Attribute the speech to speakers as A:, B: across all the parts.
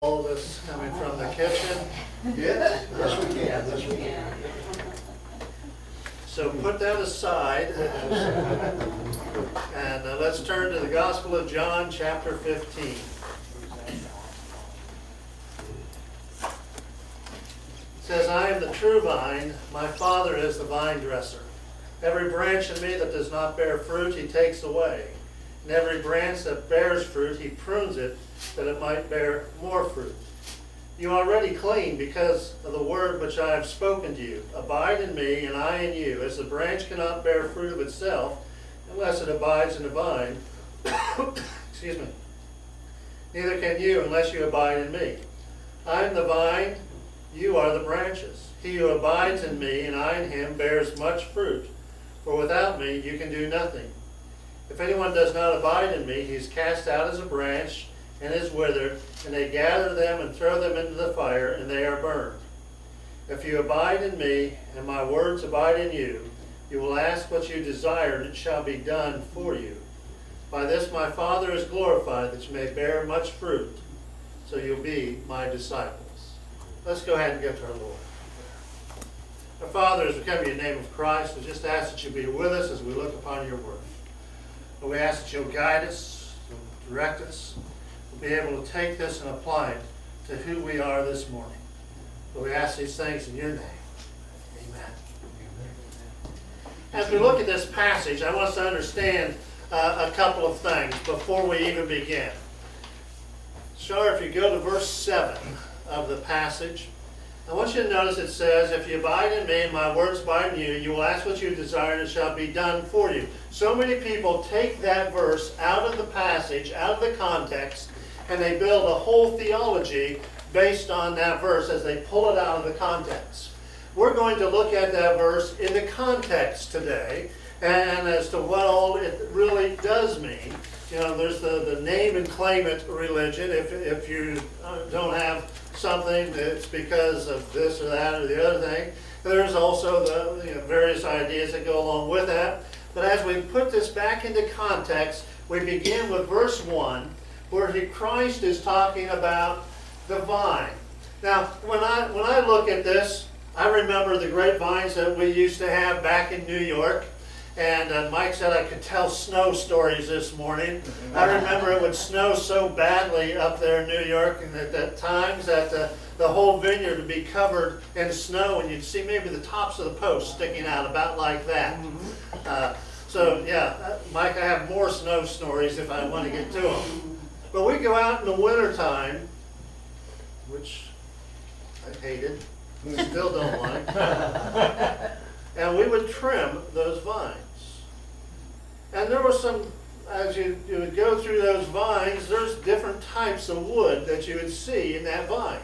A: All this coming from the kitchen.
B: Yes, yes we can, yes we can.
A: So put that aside and let's turn to the Gospel of John, chapter 15. It says, I am the true vine, my Father is the vine dresser. Every branch in me that does not bear fruit, he takes away. And every branch that bears fruit, he prunes it, that it might bear more fruit. You are already clean because of the word which I have spoken to you. Abide in me, and I in you. As the branch cannot bear fruit of itself unless it abides in the vine, excuse me, neither can you unless you abide in me. I am the vine, you are the branches. He who abides in me, and I in him, bears much fruit. For without me you can do nothing. If anyone does not abide in me, he is cast out as a branch and is withered, and they gather them and throw them into the fire, and they are burned. If you abide in me, and my words abide in you, you will ask what you desire, and it shall be done for you. By this my Father is glorified, that you may bear much fruit, so you'll be my disciples. Let's go ahead and get to our Lord. Our Father, as we come to you in the name of Christ, we just ask that you be with us as we look upon your word. Lord, we ask that you'll guide us, you'll direct us, be able to take this and apply it to who we are this morning. So we ask these things in your name. Amen. As we look at this passage, I want us to understand a couple of things before we even begin. So if you go to verse 7 of the passage, I want you to notice it says, if you abide in me and my words abide in you, you will ask what you desire and it shall be done for you. So many people take that verse out of the passage, out of the context, and they build a whole theology based on that verse as they pull it out of the context. We're going to look at that verse in the context today and as to what all it really does mean. You know, there's the name and claim it religion. If you don't have something, it's because of this or that or the other thing. There's also the various ideas that go along with that. But as we put this back into context, we begin with verse 1, where Christ is talking about the vine. Now, when I look at this, I remember the grapevines that we used to have back in New York. And Mike said I could tell snow stories this morning. I remember it would snow so badly up there in New York, and at times that the whole vineyard would be covered in snow, and you'd see maybe the tops of the posts sticking out about like that. So yeah, Mike, I have more snow stories if I want to get to them. But we go out in the wintertime, which I hated, still don't like, and we would trim those vines. And there was some, as you would go through those vines, there's different types of wood that you would see in that vine.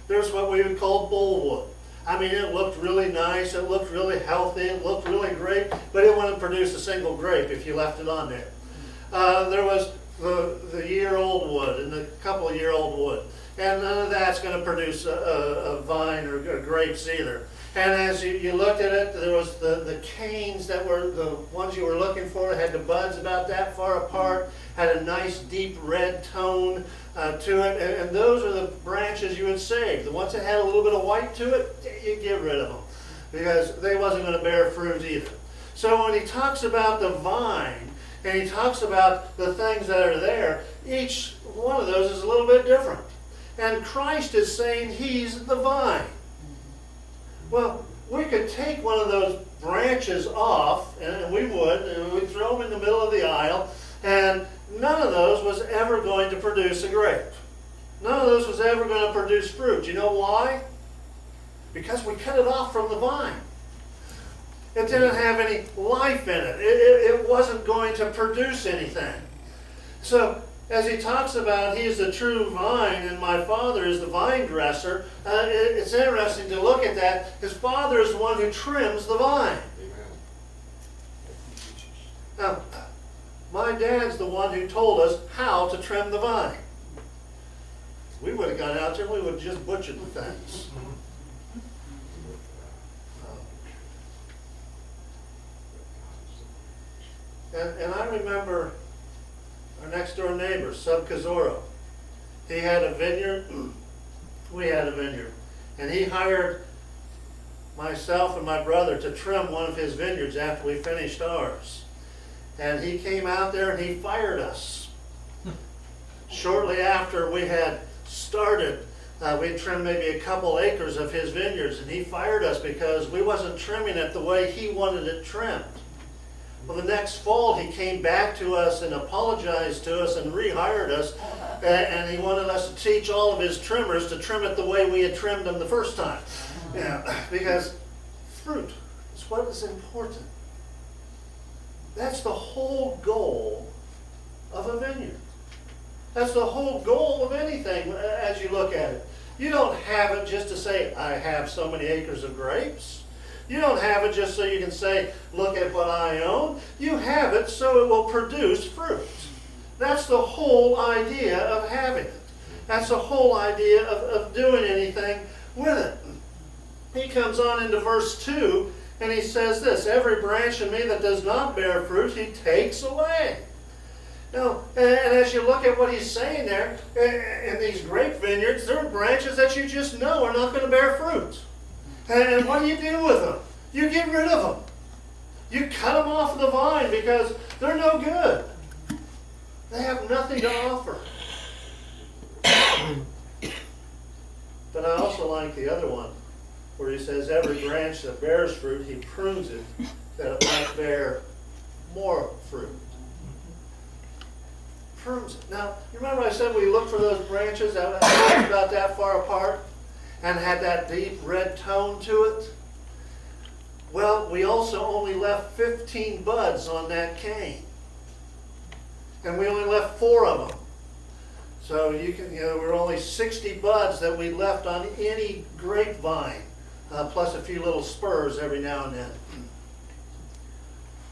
A: There's what we would call bullwood. I mean, it looked really nice, it looked really healthy, it looked really great, but it wouldn't produce a single grape if you left it on there. There was the year-old wood and the couple-year-old wood. And none of that's going to produce a vine or grapes either. And as you looked at it, there was the canes that were the ones you were looking for. It had the buds about that far apart, had a nice deep red tone to it. And those are the branches you would save. The ones that had a little bit of white to it, you get rid of them because they wasn't going to bear fruit either. So when he talks about the vine, and he talks about the things that are there, each one of those is a little bit different. And Christ is saying he's the vine. Well, we could take one of those branches off, and we would, and we'd throw them in the middle of the aisle, and none of those was ever going to produce a grape. None of those was ever going to produce fruit. You know why? Because we cut it off from the vine. It didn't have any life in it. It wasn't going to produce anything. So, as he talks about he is the true vine and my Father is the vine dresser, it's interesting to look at that. His Father is the one who trims the vine. Now, my dad's the one who told us how to trim the vine. We would have gone out there and we would have just butchered the things. And I remember our next door neighbor, Sub Cazoro. He had a vineyard we had a vineyard. And he hired myself and my brother to trim one of his vineyards after we finished ours. And he came out there and he fired us. Shortly after we had started, we had trimmed maybe a couple acres of his vineyards, and he fired us because we wasn't trimming it the way he wanted it trimmed. Well, the next fall he came back to us and apologized to us and rehired us, and he wanted us to teach all of his trimmers to trim it the way we had trimmed them the first time. Because fruit is what is important. That's the whole goal of a vineyard. That's the whole goal of anything as you look at it. You don't have it just to say, I have so many acres of grapes. You don't have it just so you can say, look at what I own. You have it so it will produce fruit. That's the whole idea of having it. That's the whole idea of doing anything with it. He comes on into verse 2 and he says this, every branch in me that does not bear fruit, he takes away. Now, and as you look at what he's saying there, in these grape vineyards, there are branches that you just know are not going to bear fruit. And what do you do with them? You get rid of them. You cut them off the vine because they're no good. They have nothing to offer. But I also like the other one, where he says, every branch that bears fruit, he prunes it, that it might bear more fruit. Prunes it. Now, you remember I said we looked for those branches that were about that far apart and had that deep red tone to it? Well, we also only left 15 buds on that cane. And we only left 4 of them. So we're only 60 buds that we left on any grapevine, plus a few little spurs every now and then.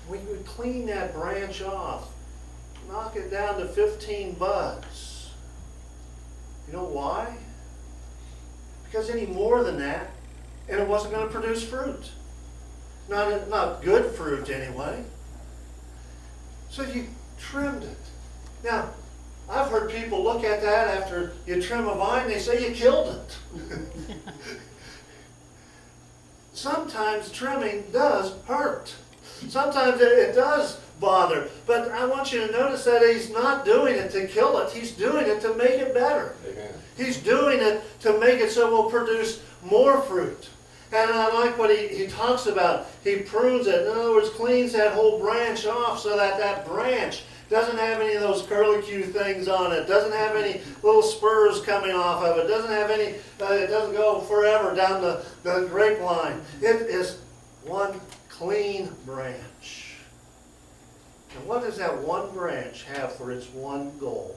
A: We would clean that branch off, knock it down to 15 buds. You know why? Because any more than that, and it wasn't going to produce fruit. Not good fruit anyway. So you trimmed it. Now, I've heard people look at that after you trim a vine, they say you killed it. Sometimes trimming does hurt. Sometimes it does bother. But I want you to notice that he's not doing it to kill it. He's doing it to make it better.
B: Amen.
A: He's doing it to make it so it will produce more fruit. And I like what he talks about. He prunes it. In other words, cleans that whole branch off so that that branch doesn't have any of those curlicue things on it. Doesn't have any little spurs coming off of it. Doesn't have any, it doesn't go forever down the grapevine. It is one clean branch. And what does that one branch have for its one goal?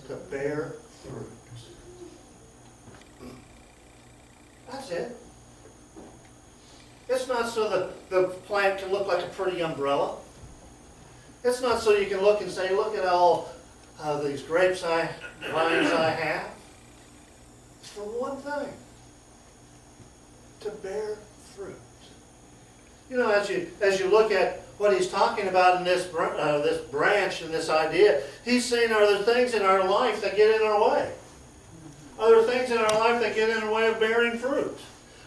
A: To bear fruit. That's it. It's not so that the plant can look like a pretty umbrella. It's not so you can look and say, look at all these vines I have. It's for one thing. To bear fruit. You know, as you look at what he's talking about in this branch and this idea, he's saying, are there things in our life that get in our way? Are there things in our life that get in the way of bearing fruit?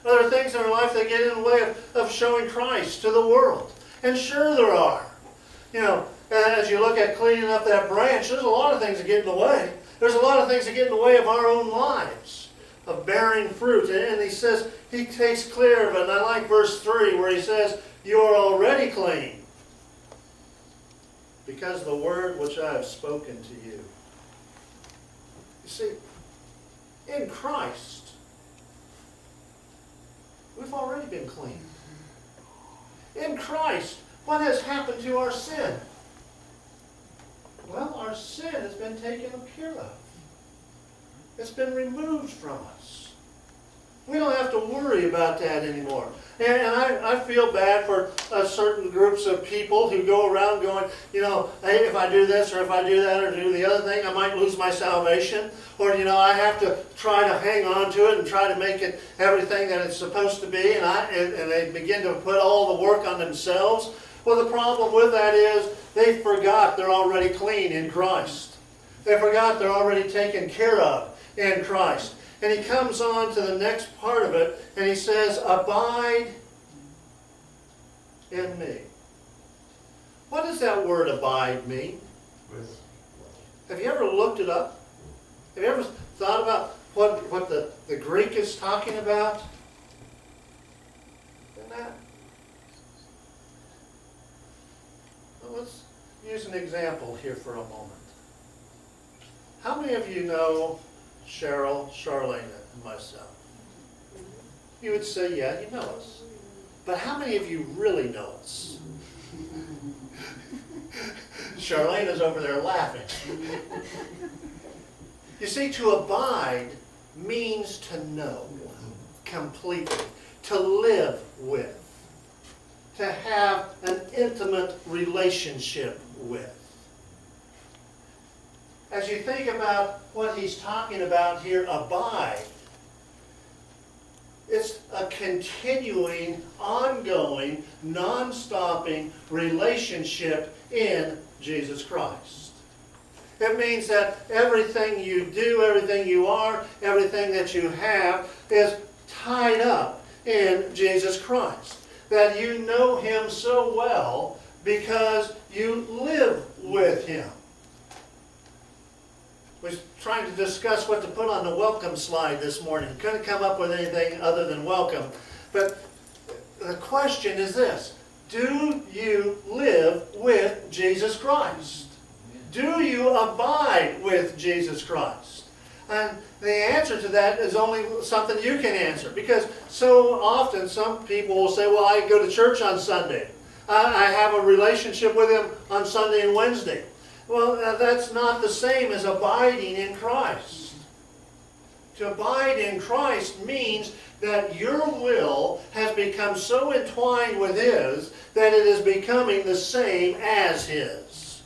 A: Are there things in our life that get in the way of showing Christ to the world? And sure there are. You know, as you look at cleaning up that branch, there's a lot of things that get in the way. There's a lot of things that get in the way of our own lives, of bearing fruit. And he says, he takes care of it. And I like verse 3 where he says, you are already clean because of the word which I have spoken to you. You see, in Christ, we've already been clean. In Christ, what has happened to our sin? Well, our sin has been taken care of. It's been removed from us. We don't have to worry about that anymore. And I feel bad for certain groups of people who go around going, you know, hey, if I do this or if I do that or do the other thing, I might lose my salvation. Or, you know, I have to try to hang on to it and try to make it everything that it's supposed to be. And they begin to put all the work on themselves. Well, the problem with that is they forgot they're already clean in Christ. They forgot they're already taken care of in Christ. And he comes on to the next part of it, and he says, abide in me. What does that word abide mean? Have you ever looked it up? Have you ever thought about what the Greek is talking about? Isn't that? Well, let's use an example here for a moment. How many of you know Cheryl, Charlene, and myself? You would say, yeah, you know us. But how many of you really know us? Charlene is over there laughing. You see, to abide means to know completely, to live with, to have an intimate relationship with. As you think about what he's talking about here, abide, it's a continuing, ongoing, non-stopping relationship in Jesus Christ. It means that everything you do, everything you are, everything that you have is tied up in Jesus Christ. That you know Him so well because you live with Him. We're trying to discuss what to put on the welcome slide this morning. Couldn't come up with anything other than welcome. But the question is this: do you live with Jesus Christ? Do you abide with Jesus Christ? And the answer to that is only something you can answer. Because so often some people will say, well, I go to church on Sunday. I have a relationship with Him on Sunday and Wednesday. Well, that's not the same as abiding in Christ. To abide in Christ means that your will has become so entwined with His that it is becoming the same as His.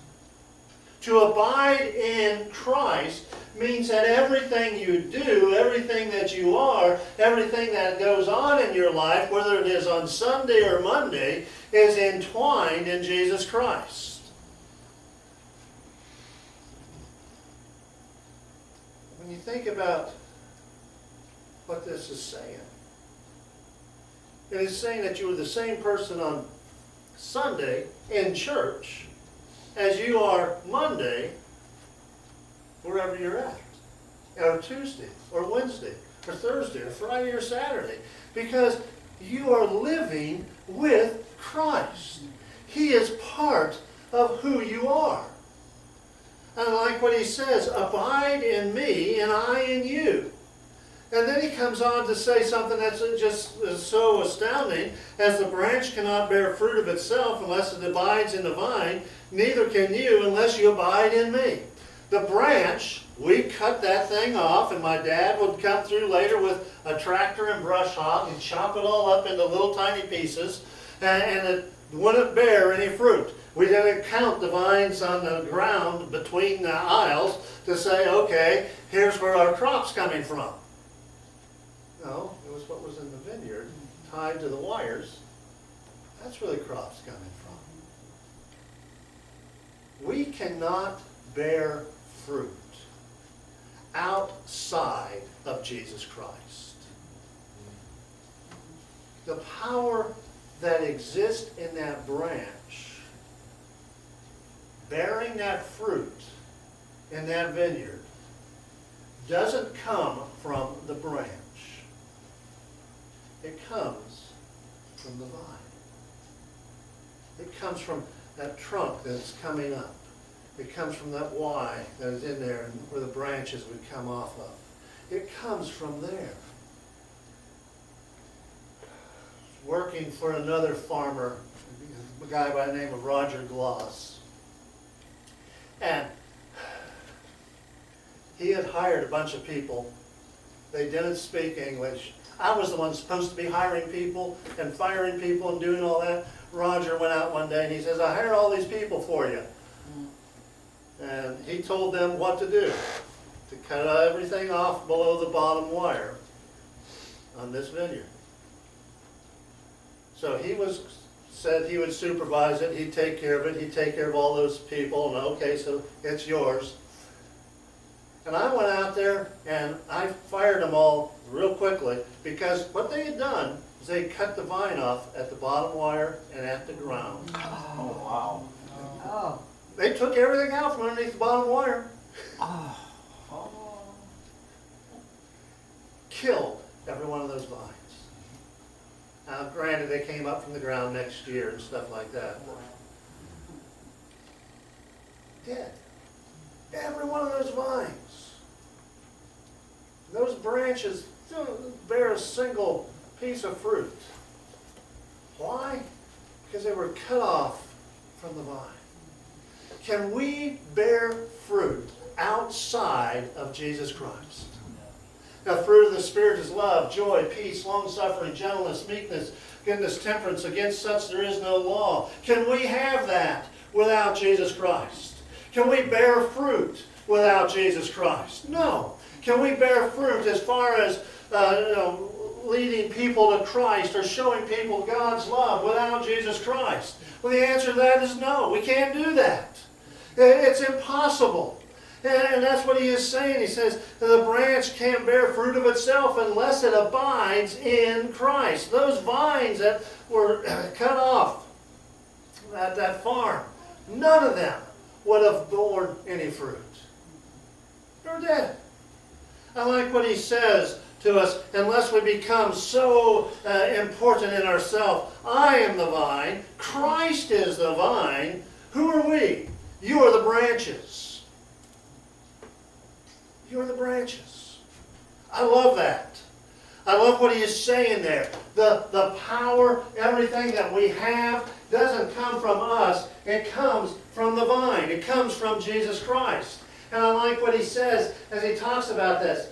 A: To abide in Christ means that everything you do, everything that you are, everything that goes on in your life, whether it is on Sunday or Monday, is entwined in Jesus Christ. When you think about what this is saying, it is saying that you are the same person on Sunday in church as you are Monday wherever you're at, or Tuesday, or Wednesday, or Thursday, or Friday, or Saturday, because you are living with Christ. He is part of who you are. And I like what he says, abide in me and I in you. And then he comes on to say something that's just so astounding. As the branch cannot bear fruit of itself unless it abides in the vine, neither can you unless you abide in me. The branch, we cut that thing off, and my dad would come through later with a tractor and brush hog and chop it all up into little tiny pieces, and it wouldn't bear any fruit. We didn't count the vines on the ground between the aisles to say, okay, here's where our crop's coming from. No, it was what was in the vineyard, tied to the wires. That's where the crop's coming from. We cannot bear fruit outside of Jesus Christ. The power that exists in that branch, bearing that fruit in that vineyard, doesn't come from the branch. It comes from the vine. It comes from that trunk that's coming up. It comes from that Y that is in there and where the branches would come off of. It comes from there. Working for another farmer, a guy by the name of Roger Gloss. And he had hired a bunch of people. They didn't speak English. I was the one supposed to be hiring people and firing people and doing all that. Roger went out one day and he says, I hired all these people for you. And he told them what to do, to cut everything off below the bottom wire on this vineyard. So said he would supervise it, he'd take care of it, he'd take care of all those people, and okay, so it's yours. And I went out there and I fired them all real quickly because what they had done is they cut the vine off at the bottom wire and at the ground.
C: Oh, wow.
D: Oh.
A: They took everything out from underneath the bottom wire. Killed every one of those vines. Now, granted, they came up from the ground next year and stuff like that. But dead. Every one of those vines. Those branches don't bear a single piece of fruit. Why? Because they were cut off from the vine. Can we bear fruit outside of Jesus Christ? Now, the fruit of the Spirit is love, joy, peace, long-suffering, gentleness, meekness, goodness, temperance. Against such there is no law. Can we have that without Jesus Christ? Can we bear fruit without Jesus Christ? No. Can we bear fruit as far as leading people to Christ or showing people God's love without Jesus Christ? Well, the answer to that is no. We can't do that. It's impossible. And that's what he is saying. He says the branch can't bear fruit of itself unless it abides in Christ. Those vines that were cut off at that farm, none of them would have borne any fruit. They're dead. I like what he says to us, unless we become so important in ourselves. I am the vine. Christ is the vine. Who are we? You are the branches. You are the branches. I love that. I love what he is saying there. The power, everything that we have doesn't come from us. It comes from the vine. It comes from Jesus Christ. And I like what he says as he talks about this.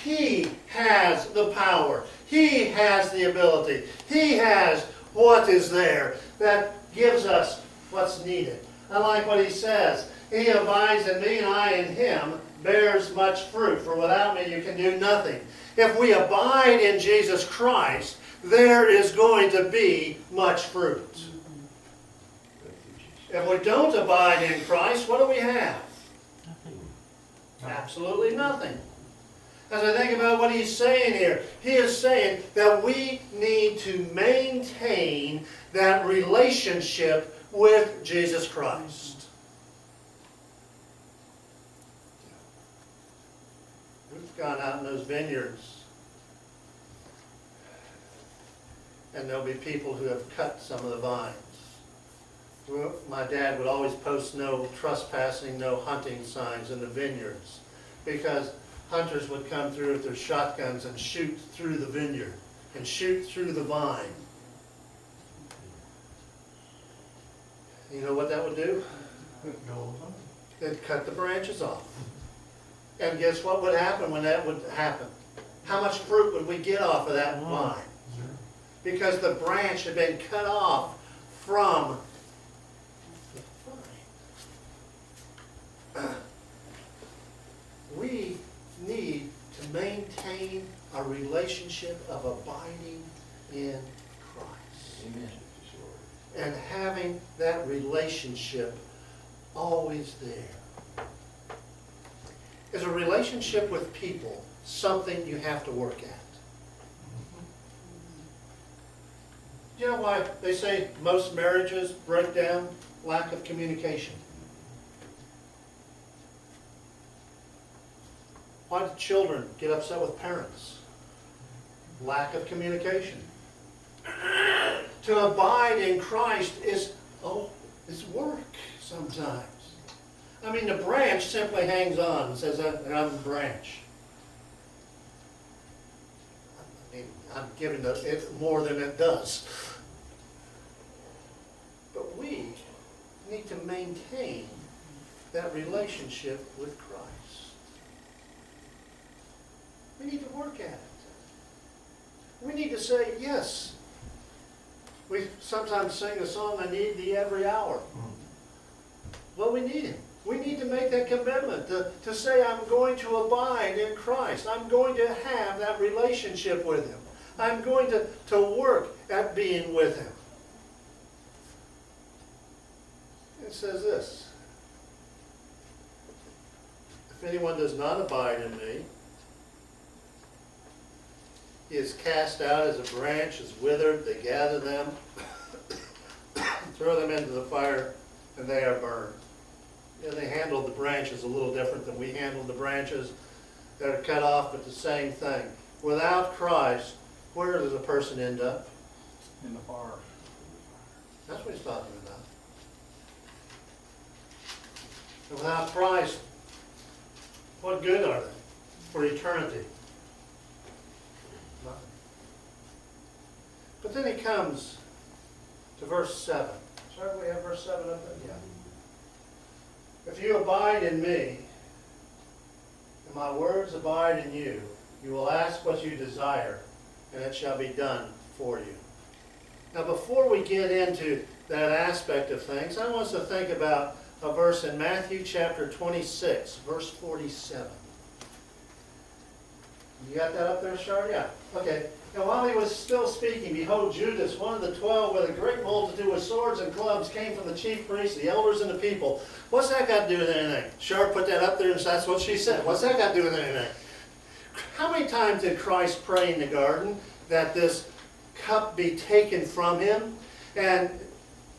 A: He has the power. He has the ability. He has what is there that gives us what's needed. I like what he says. He abides in me and I in him bears much fruit. For without me you can do nothing. If we abide in Jesus Christ, there is going to be much fruit. If we don't abide in Christ, what do we have?
C: Nothing.
A: Absolutely nothing. As I think about what he's saying here, he is saying that we need to maintain that relationship with Jesus Christ. We've gone out in those vineyards, and there'll be people who have cut some of the vines. My dad would always post no trespassing, no hunting signs in the vineyards, because hunters would come through with their shotguns and shoot through the vineyard and shoot through the vine. You know what that would do? It'd cut the branches off. And guess what would happen when that would happen? How much fruit would we get off of that vine? Because the branch had been cut off from the vine. We need to maintain a relationship of abiding in Christ.
B: Amen.
A: And having that relationship always there. Is a relationship with people something you have to work at? You know why they say most marriages break down? Lack of communication. Why do children get upset with parents? Lack of communication. To abide in Christ is work sometimes. I mean, the branch simply hangs on and says, I'm the branch. I mean, I'm giving it more than it does. But we need to maintain that relationship with Christ. We need to work at it. We need to say, yes. We sometimes sing the song, I need thee every hour. Well, we need him. We need to make that commitment to say, I'm going to abide in Christ. I'm going to have that relationship with him. I'm going to work at being with him. It says this. If anyone does not abide in me, he is cast out as a branch, is withered. They gather them, throw them into the fire, and they are burned. Yeah, they handled the branches a little different than we handled the branches that are cut off, but the same thing. Without Christ, where does a person end up?
C: In the fire.
A: That's what he's talking about. And without Christ, what good are they for eternity? Nothing. But then he comes to verse 7. Sorry, we have verse 7 up there? Yeah. If you abide in me, and my words abide in you, you will ask what you desire, and it shall be done for you. Now, before we get into that aspect of things, I want us to think about a verse in Matthew chapter 26, verse 47. You got that up there, Shar? Yeah. Okay. And while he was still speaking, behold, Judas, one of the 12, with a great multitude with swords and clubs, came from the chief priests, the elders, and the people. What's that got to do with anything? Shar put that up there, and that's what she said. What's that got to do with anything? How many times did Christ pray in the garden that this cup be taken from him, and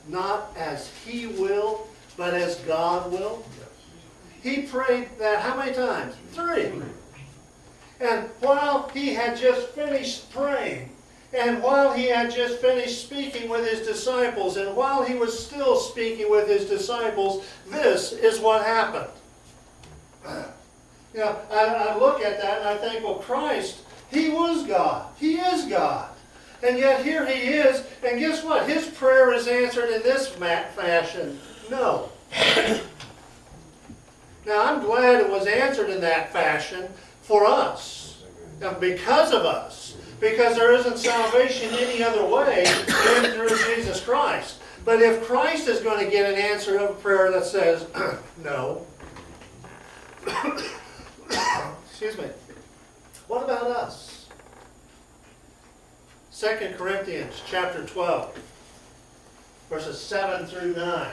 A: not as he will, but as God will? He prayed that how many times? 3. And while he had just finished praying, and while he had just finished speaking with his disciples, and while he was still speaking with his disciples, this is what happened. You know, I look at that and I think, well, Christ, he was God. He is God. And yet here he is, and guess what? His prayer is answered in this fashion. No. Now, I'm glad it was answered in that fashion for us, and because of us, because there isn't salvation any other way than through Jesus Christ. But if Christ is going to get an answer of prayer that says, no, excuse me, what about us? 2 Corinthians chapter 12, verses 7 through 9.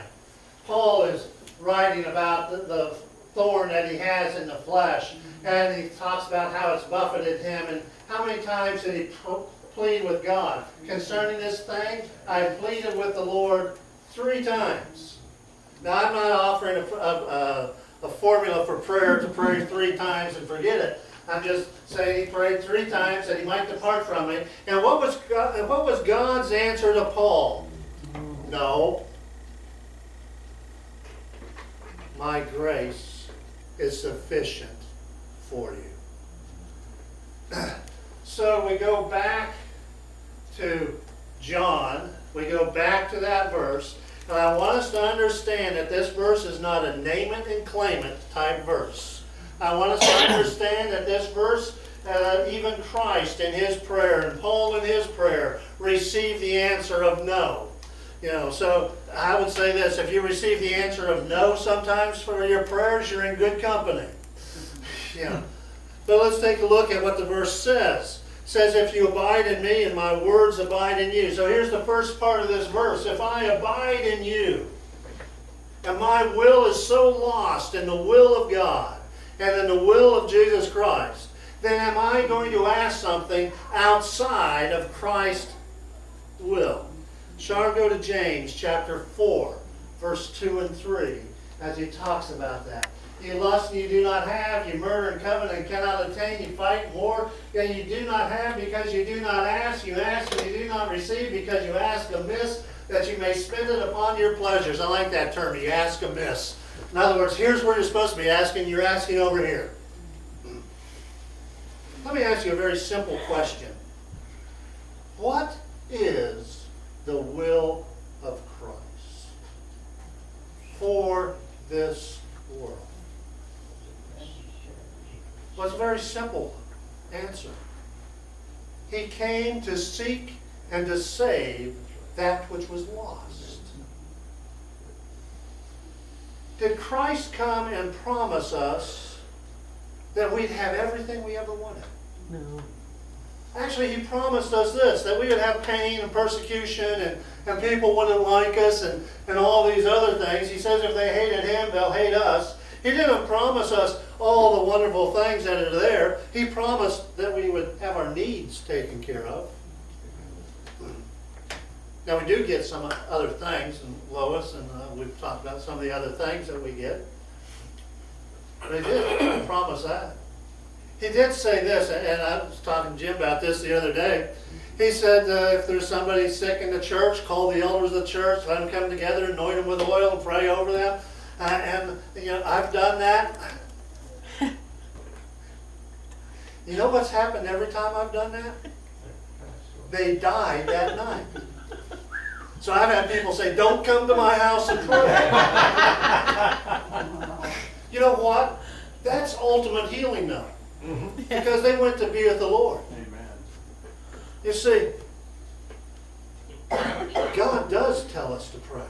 A: Paul is writing about the thorn that he has in the flesh, and he talks about how it's buffeted him, and how many times did he plead with God concerning this thing? I pleaded with the Lord 3 times. Now, I'm not offering a formula for prayer to pray 3 times and forget it. I'm just saying he prayed 3 times that he might depart from me. And what was God's answer to Paul? No. My grace is sufficient for you. So we go back to John. We go back to that verse. And I want us to understand that this verse is not a name it and claim it type verse. I want us to understand that this verse, even Christ in his prayer and Paul in his prayer, received the answer of no. You know, so I would say this: if you receive the answer of no sometimes for your prayers, you're in good company. Yeah. But let's take a look at what the verse says. It says, if you abide in me and my words abide in you. So here's the first part of this verse. If I abide in you, and my will is so lost in the will of God and in the will of Jesus Christ, then am I going to ask something outside of Christ's will? Shall I go to James chapter 4, verse 2 and 3, as he talks about that. You lust and you do not have, you murder and covet and cannot attain, you fight war, and you do not have because you do not ask, you ask and you do not receive because you ask amiss, that you may spend it upon your pleasures. I like that term, you ask amiss. In other words, here's where you're supposed to be asking, you're asking over here. Let me ask you a very simple question. What is the will of Christ for this world? Well, it's a very simple answer. He came to seek and to save that which was lost. Did Christ come and promise us that we'd have everything we ever wanted?
C: No.
A: Actually, he promised us this, that we would have pain and persecution and people wouldn't like us and all these other things. He says if they hated him, they'll hate us. He didn't promise us all the wonderful things that are there. He promised that we would have our needs taken care of. Now, we do get some other things, and Lois, and we've talked about some of the other things that we get. But he did promise that. He did say this, and I was talking to Jim about this the other day. He said, if there's somebody sick in the church, call the elders of the church, let them come together, anoint them with oil, and pray over them. And, you know, I've done that. You know what's happened every time I've done that? They died that night. So I've had people say, don't come to my house and pray. You know what? That's ultimate healing now. Because they went to be with the Lord.
C: Amen.
A: You see, God does tell us to pray.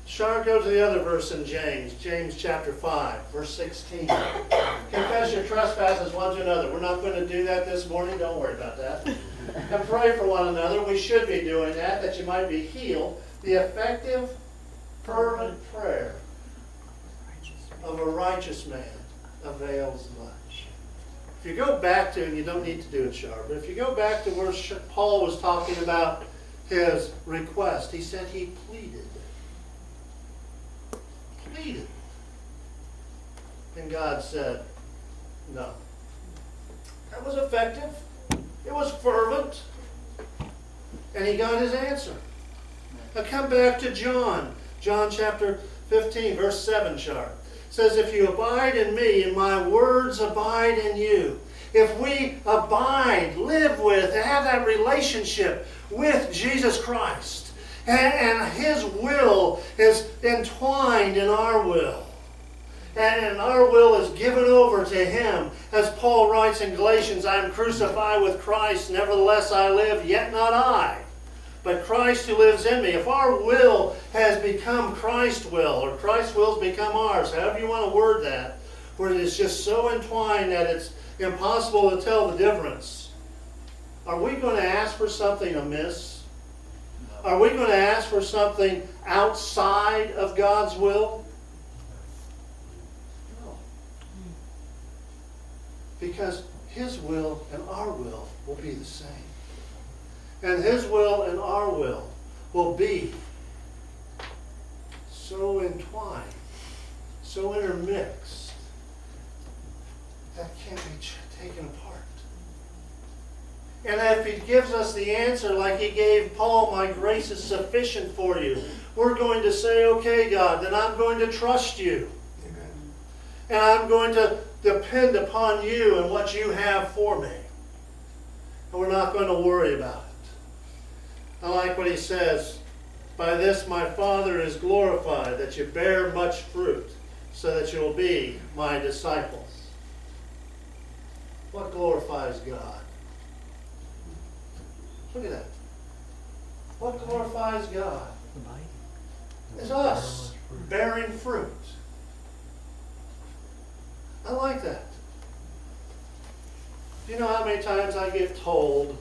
A: Shar, go to the other verse in James. James chapter 5, verse 16. Confess your trespasses one to another. We're not going to do that this morning. Don't worry about that. And pray for one another. We should be doing that you might be healed. The effective, fervent prayer of a righteous man avails much. If you go back to, and you don't need to do it, Shar, but if you go back to where Paul was talking about his request, he said he pleaded. Pleaded. And God said, no. That was effective. It was fervent. And he got his answer. Now come back to John. John chapter 15, verse 7, Shar. It says, if you abide in me and my words abide in you. If we abide, live with, and have that relationship with Jesus Christ, and his will is entwined in our will, and our will is given over to him. As Paul writes in Galatians, I am crucified with Christ, nevertheless I live, yet not I, but Christ who lives in me. If our will has become Christ's will, or Christ's will has become ours, however you want to word that, where it is just so entwined that it's impossible to tell the difference, are we going to ask for something amiss? Are we going to ask for something outside of God's will? Because his will and our will be the same. And his will and our will be so entwined, so intermixed, that can't be taken apart. And if he gives us the answer like he gave Paul, my grace is sufficient for you, we're going to say, okay, God, then I'm going to trust you.
B: Amen.
A: And I'm going to depend upon you and what you have for me. And we're not going to worry about it. I like what he says, by this my Father is glorified, that you bear much fruit, so that you will be my disciples. What glorifies God? Look at that. What glorifies God is us bearing fruit. I like that. Do you know how many times I get told,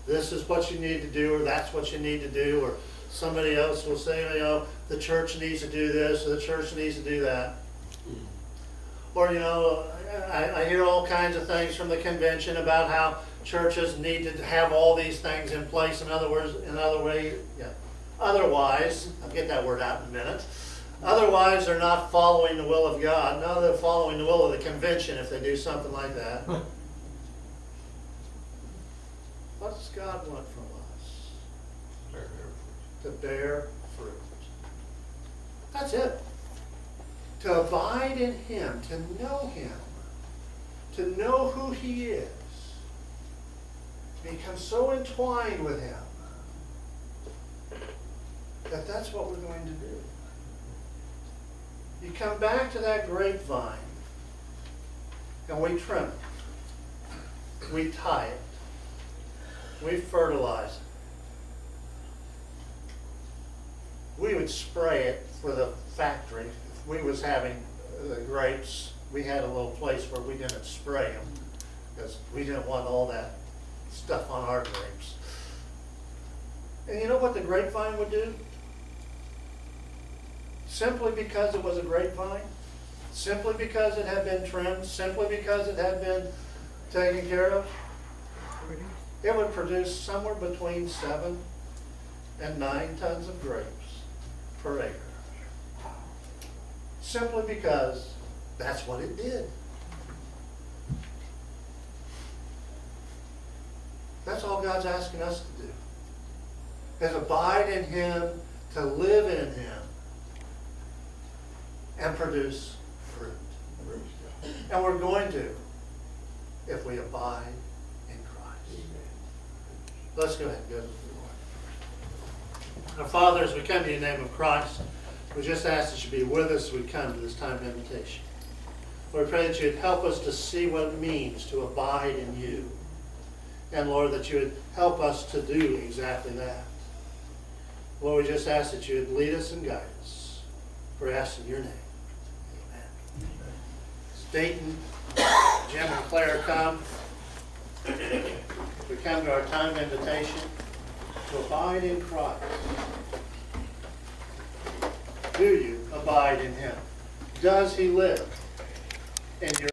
A: this is what you need to do, or that's what you need to do, or somebody else will say, you know, the church needs to do this, or the church needs to do that. Or, you know, I hear all kinds of things from the convention about how churches need to have all these things in place. Otherwise, I'll get that word out in a minute. Otherwise, they're not following the will of God. No, they're following the will of the convention if they do something like that. What does God want from us? To bear fruit. That's it. To abide in him, to know him, to know who he is, to become so entwined with him that that's what we're going to do. You come back to that grapevine and we trim it, we tie it, we fertilize it. We would spray it for the factory. If we was having the grapes, we had a little place where we didn't spray them because we didn't want all that stuff on our grapes. And you know what the grapevine would do? Simply because it was a grapevine? Simply because it had been trimmed? Simply because it had been taken care of? It would produce somewhere between 7 and 9 tons of grapes per acre. Simply because that's what it did. That's all God's asking us to do, is abide in Him, to live in Him, and produce fruit. And we're going to, if we abide in Christ. Let's go ahead and go to the Lord. Our Father, as we come to you in the name of Christ, we just ask that you be with us as we come to this time of invitation. Lord, we pray that you'd help us to see what it means to abide in you. And Lord, that you would help us to do exactly that. Lord, we just ask that you would lead us and guide us. For we ask in your name. Amen. Dayton, Jim and Claire come. We come to our time of invitation to abide in Christ. Do you abide in Him? Does He live in your